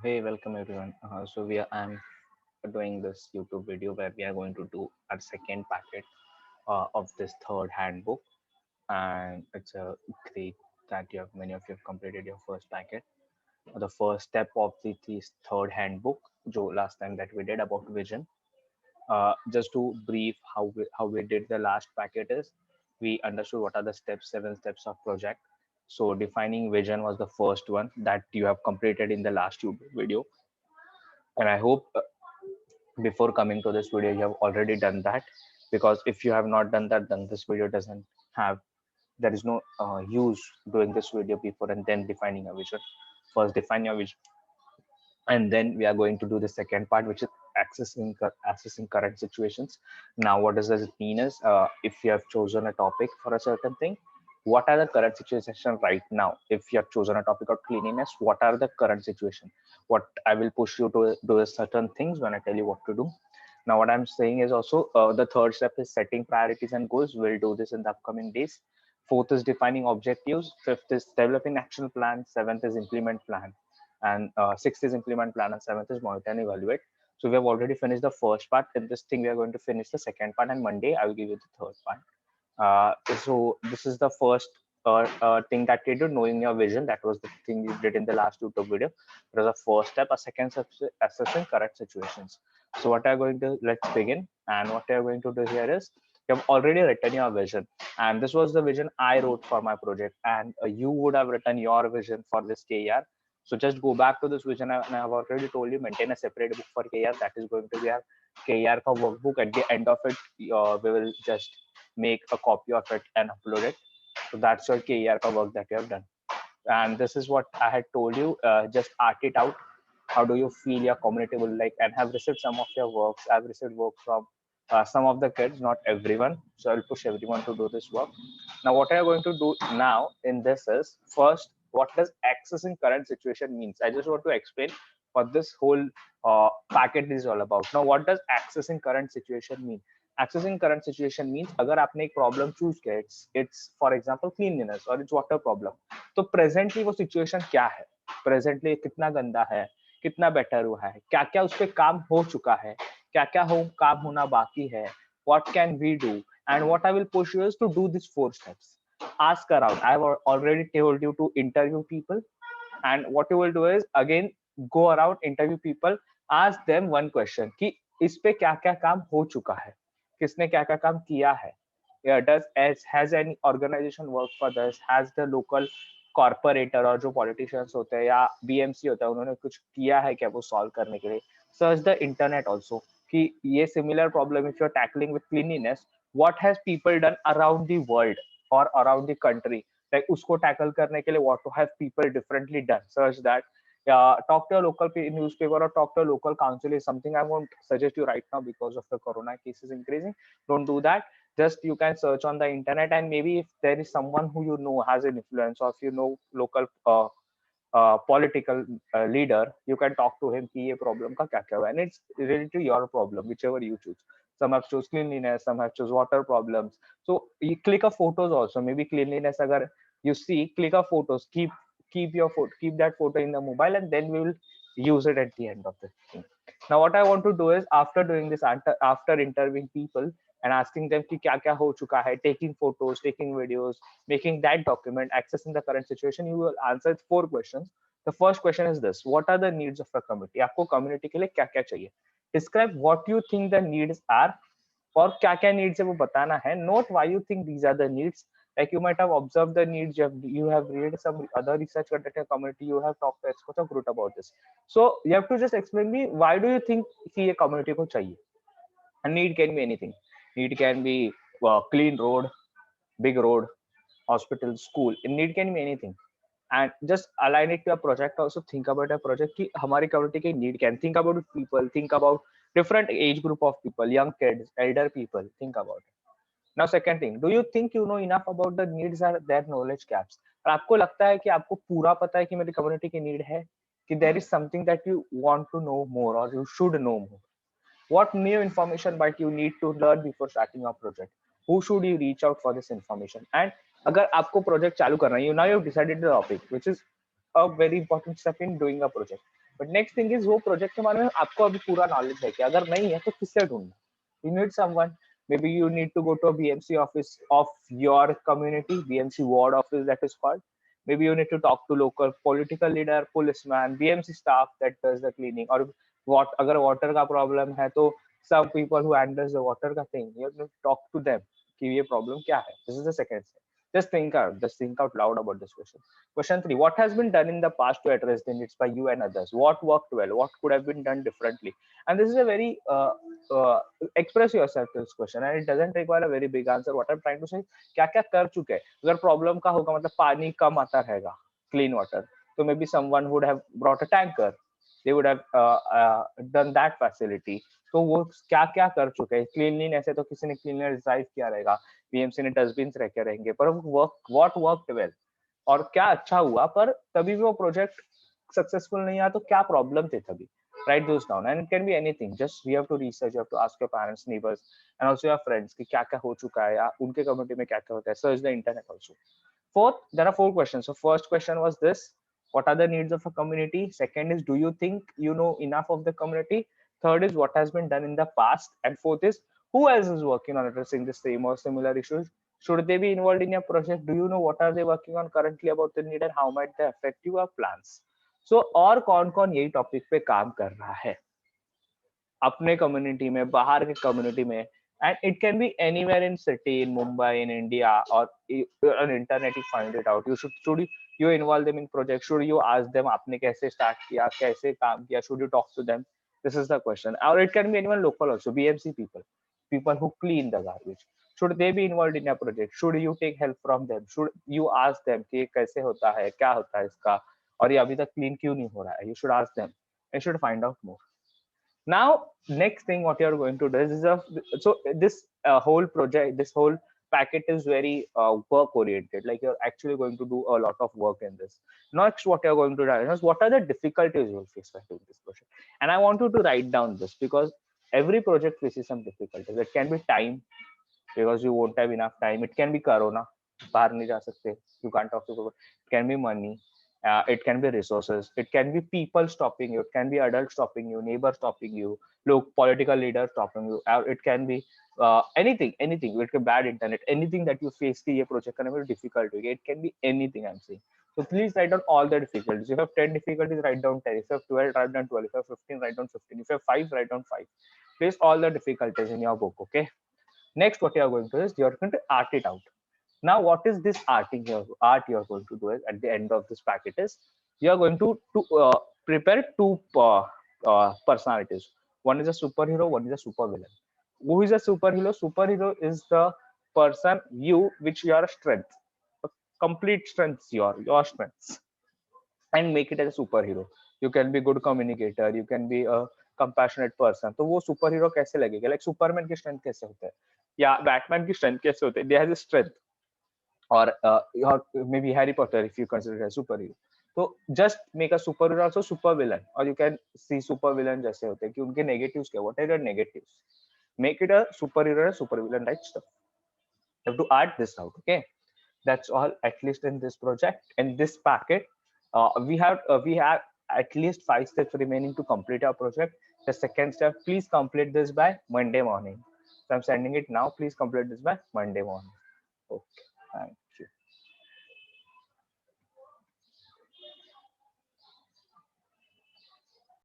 Hey, welcome everyone. I'm doing this YouTube video where we are going to do our second packet of this third handbook, and it's a great that many of you have completed your first packet. The first step of this third handbook, jo last time that we did about vision. Just to brief how we did the last packet is, we understood what are the steps, 7 steps of project. So defining vision was the first one that you have completed in the last YouTube video, and I hope before coming to this video you have already done that, because if you have not done that, then this video doesn't have, there is no use doing this video before and then defining a vision. First define your vision, and then we are going to do the second part, which is assessing current situations. Now what does it mean is, if you have chosen a topic for a certain thing, what are the current situation right now? If you have chosen a topic of cleanliness, what are the current situation? What I will push you to do is certain things when I tell you what to do. Now what I'm saying is also, the third step is setting priorities and goals. We'll do this in the upcoming days. Fourth is defining objectives. Fifth is developing action plan. Seventh is implement plan, and sixth is implement plan, and seventh is monitor and evaluate. So we have already finished the first part. In this thing we are going to finish the second part, and Monday I will give you the third part. So this is the first thing that you did, knowing your vision. That was the thing you did in the last YouTube video. It was a first step. A second step is assessing current situations. So what are going to, let's begin. And what you are going to do here is, you have already written your vision, and this was the vision I wrote for my project, and you would have written your vision for this KR. So just go back to this vision, and I have already told you, maintain a separate book for KR. That is going to be our KR ka workbook. At the end of it, we will just make a copy of it and upload it. So that's your KR ka work that you have done. And this is what I had told you. Just art it out. How do you feel your community will like? And have received some of your works. I've received work from some of the kids, not everyone. So I'll push everyone to do this work. Now, what I'm going to do now in this is, first, what does accessing current situation means? I just want to explain what this whole packet is all about. Now, what does accessing current situation mean? Accessing current situation means, अगर आपने एक problem choose किया, it's for example cleanliness or it's water problem, तो presently वो situation क्या है, presently कितना गंदा है, कितना बेटर हुआ है, क्या क्या उस पर काम हो चुका है, क्या क्या काम होना बाकी है, what can we do, and what I will push you is to do these 4 steps. Ask around. I have already told you to interview people, and what you will do is, again, go around, interview people, ask them one question कि इस पे क्या क्या काम हो चुका है, किसने क्या क्या काम किया है. Yeah, has any organization work for this? Has the local corporator और जो politicians होते हैं या BMC होता है, उन्होंने कुछ किया है क्या वो solve करने के लिए? Search the internet also कि ये similar problem if you're tackling with cleanliness, what has people done around the world or around the country? Like उसको tackle करने के लिए what have people differently done? Search that. Talk to a local newspaper or talk to a local council is something I won't suggest you right now because of the corona cases increasing. Don't do that. Just you can search on the internet, and maybe if there is someone who you know has an influence, or if you know local political leader, you can talk to him कि ये problem का क्या क्या हुआ, and it's related to your problem, whichever you choose. Some have choose cleanliness, some have choose water problems. So you click a photos also. Maybe cleanliness अगर you see, click a photos, keep that photo in the mobile, and then we will use it at the end of the thing. Now what I want to do is, after doing this, after interviewing people and asking them कि क्या क्या हो चुका है, taking photos, taking videos, making that document, accessing the current situation, you will answer 4 questions. The first question is this: what are the needs of the community? आपको community के लिए क्या क्या चाहिए? Describe what you think the needs are, और क्या क्या needs है वो बताना है. Not why you think these are the needs. Like you might have observed the needs, you have read some other research conducted in community, you have talked to experts or group about this. So you have to just explain me why do you think कि ये community को चाहिए. A need can be anything. Need can be clean road, big road, hospital, school. A need can be anything. And just align it to a project. Also think about a project कि हमारी community की need can. Think about people. Think about different age group of people, young kids, elder people. Think about it. Now second thing, do you think you know enough about the needs or their knowledge gaps? और आपको लगता है कि आपको पूरा पता है कि मेरी community की need है, कि there is something that you want to know more or you should know more. What new information might you need to learn before starting your project? who should you reach out for this information. And अगर आपको project चालू करना है, you now you've decided the topic, which is a very important step in doing a project. But next thing is वो project के बारे में आपको अभी पूरा नॉलेज है कि अगर नहीं है तो किससे ढूंढना. You need someone. Maybe you need to go to a BMC office of your community, BMC ward office that is called. Maybe you need to talk to local political leader, policeman, BMC staff that does the cleaning. Or what अगर water का problem है तो some people who handles the water का thing, you have to talk to them कि ये problem क्या है. This is the second step. Just think out loud about this question. Question 3: what has been done in the past to address the needs by you and others? What worked well? What could have been done differently? And this is a very uh, express yourself to this question, and it doesn't require a very big answer. What I'm trying to say, क्या क्या कर चुके हैं. अगर problem का होगा मतलब पानी कम आता रहेगा, क्लीन वाटर, तो may be someone would have brought a tanker, they would have done that facility. तो वो क्या क्या कर चुके हैं. क्लीनलीनेस है तो किसी ने क्लीनलीनेस ड्राइव किया रहेगा, बीएमसी ने डस्टबिन रखे रहेंगे, पर व्हाट वर्कड वेल और क्या अच्छा हुआ, पर तभी भी वो प्रोजेक्ट सक्सेसफुल नहीं आया तो क्या प्रॉब्लम थे तभी. Write those down, and it can be anything. Just we have to research, you have to ask your parents, neighbors, and also your friends कि क्या क्या हो चुका है या उनके कम्युनिटी में क्या क्या होता है. Search the internet also. Fourth, there are 4 questions. So first question was this: what are the needs of a community? Second is, do you think you know enough of the community? Third is, what has been done in the past? And fourth is, who else is working on addressing the same or similar issues? Should they be involved in your project? Do you know what are they working on currently about the need and how might they affect your plans? So और कौन कौन यही topic पे काम कर रहा है अपने कम्युनिटी में, बाहर के कम्युनिटी में. And it can be anywhere in city, in Mumbai, in India, और on internet. You find it out. Should you involve them in project, should you ask them आपने कैसे स्टार्ट किया, कैसे काम किया, should you talk to them. This is the question. Or it can be anyone local also, BMC people who clean the garbage. Should they be involved in a project? Should you take help from them? Should you ask them कि कैसे होता है, क्या होता है इसका, और ये अभी तक क्लीन क्यों नहीं हो रहा है. You should ask them and should find out more. Now next thing what you're going to do is so this whole project, this whole packet is very work oriented, like you're actually going to do a lot of work in this. Next what you're going to do is what are the difficulties you'll face by doing this project. And I want you to write down this because every project faces some difficulties. It can be time, because you won't have enough time. It can be corona, बाहर नहीं जा सकते, you can't talk to people. It can be money, it can be resources, it can be people stopping you, it can be adults stopping you, neighbors stopping you, look, political leaders stopping you, it can be anything. It can be bad internet, anything that you face की ये project करने में difficult होगी. It can be anything, I'm saying. So please write down all the difficulties. If you have 10 difficulties, write down 10. If you have 12, write down 12. If you have 15, write down 15. If you have 5, write down 5. Place all the difficulties in your book, okay? Next, what you are going to do is you're going to art it out. Now, what is this art you're going to do is at the end of this packet is you're going to prepare two personalities. One is a superhero, one is a supervillain. Who is a superhero? Superhero is the person you which your strength, complete strengths, your strengths, and make it as a superhero. You can be good communicator, you can be a compassionate person. तो वो super hero कैसे लगेगा, like Superman की strength कैसे होता है या Batman की स्ट्रेंथ कैसे होते हैं, they has a strength. or maybe Harry Potter if you consider it as superhero. तो just make a superhero also super villain, or you can see super villain जैसे होते हैं कि उनके negatives क्या, what are your negatives. Make it a superhero and super villain right stuff. You have to add this out, okay? That's all, at least in this project. In this packet, we have at least 5 steps remaining to complete our project. The second step, please complete this by Monday morning. So I'm sending it now. Please complete this by Monday morning. Okay. Thanks.